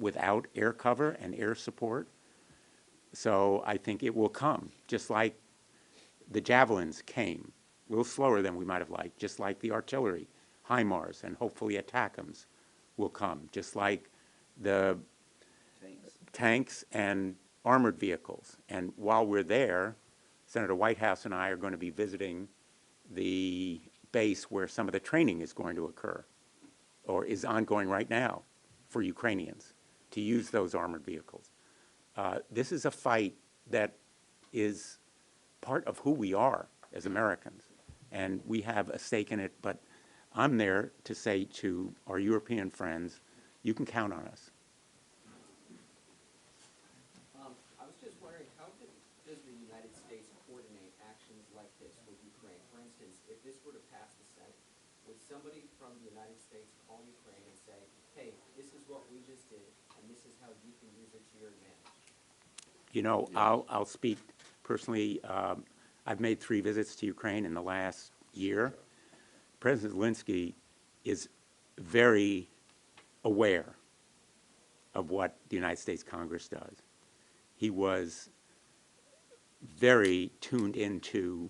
without air cover and air support. So I think it will come, just like the javelins came, a little slower than we might have liked, just like the artillery, HIMARS, and hopefully ATACMS will come, just like the tanks and armored vehicles. And while we're there, Senator Whitehouse and I are going to be visiting the base where some of the training is going to occur, or is ongoing right now for Ukrainians to use those armored vehicles. This is a fight that is part of who we are as Americans, and we have a stake in it, but I'm there to say to our European friends, you can count on us. I was just wondering, how does the United States coordinate actions like this with Ukraine? For instance, if this were to pass the Senate, would somebody from the United States call Ukraine and say, hey, this is what we just did, and this is how you can use it to your advantage? You know, I'll speak personally. I've made 3 visits to Ukraine in the last year. President Zelensky is very aware of what the United States Congress does. He was very tuned into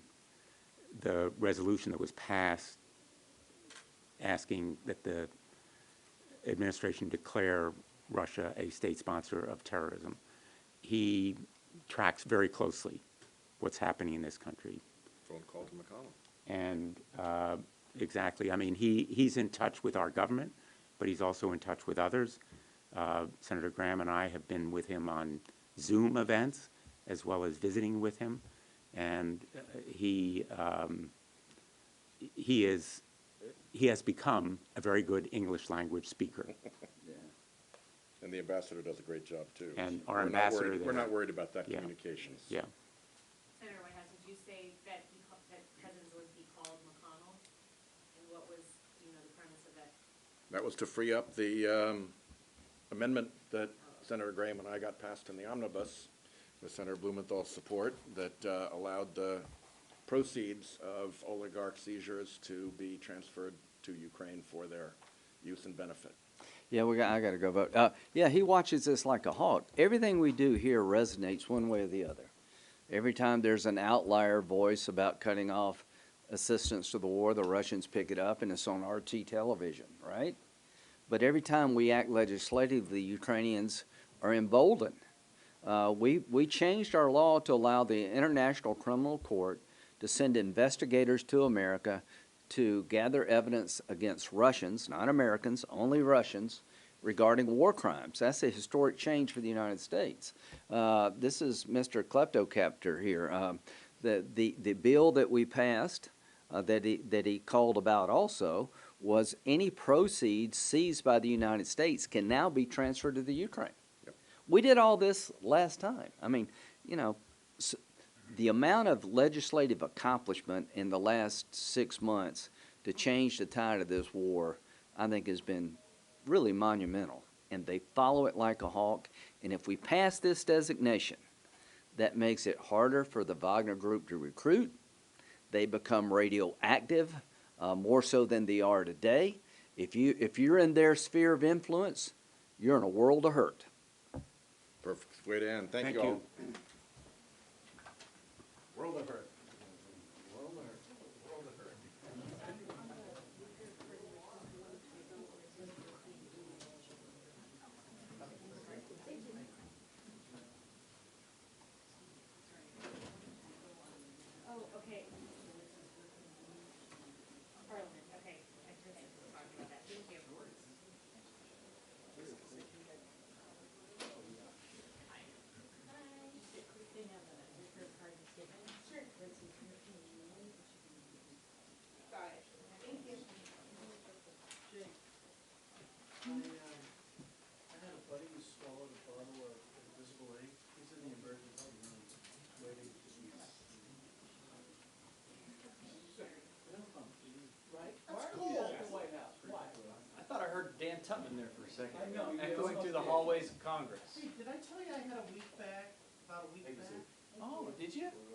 the resolution that was passed asking that the administration declare Russia a state sponsor of terrorism. He tracks very closely what's happening in this country. Phone call to McConnell. And exactly, I mean, he's in touch with our government, but he's also in touch with others. Senator Graham and I have been with him on Zoom events as well as visiting with him, and he has become a very good English language speaker. And the ambassador does a great job, too. And our ambassador there. We're not worried about that Yeah. communications. Yeah. Senator Whitehouse, did you say that that President Zelensky called McConnell? And what was, the premise of that? That was to free up the amendment that Senator Graham and I got passed in the omnibus with Senator Blumenthal's support that allowed the proceeds of oligarch seizures to be transferred to Ukraine for their use and benefit. Yeah, I got to go vote. Yeah, he watches this like a hawk. Everything we do here resonates one way or the other. Every time there's an outlier voice about cutting off assistance to the war, the Russians pick it up, and it's on RT television, right? But every time we act legislatively, the Ukrainians are emboldened. We changed our law to allow the International Criminal Court to send investigators to America to gather evidence against Russians, not Americans, only Russians, regarding war crimes. That's a historic change for the United States. This is Mr. Kleptocaptor here. The bill that we passed, that he called about also, was any proceeds seized by the United States can now be transferred to the Ukraine. Yep. We did all this last time. I mean, the amount of legislative accomplishment in the last 6 months to change the tide of this war, I think, has been really monumental. And they follow it like a hawk. And if we pass this designation, that makes it harder for the Wagner Group to recruit. They become radioactive, more so than they are today. If you're in their sphere of influence, you're in a world of hurt. Perfect way to end. Thank you all. World of hurt. World of hurt. World of hurt. Oh, okay. Parliament, okay. I heard that. We'll talk about that. Thank you. I had a buddy who swallowed a bottle of invisible ink. He's in the emergency room, waiting to be. Right? That's cool. At the White House. Why? I thought I heard Dan Tubman there for a second. I know. Echoing through the hallways of Congress. Hey, did I tell you I had a week back? About a week back? Oh, did you?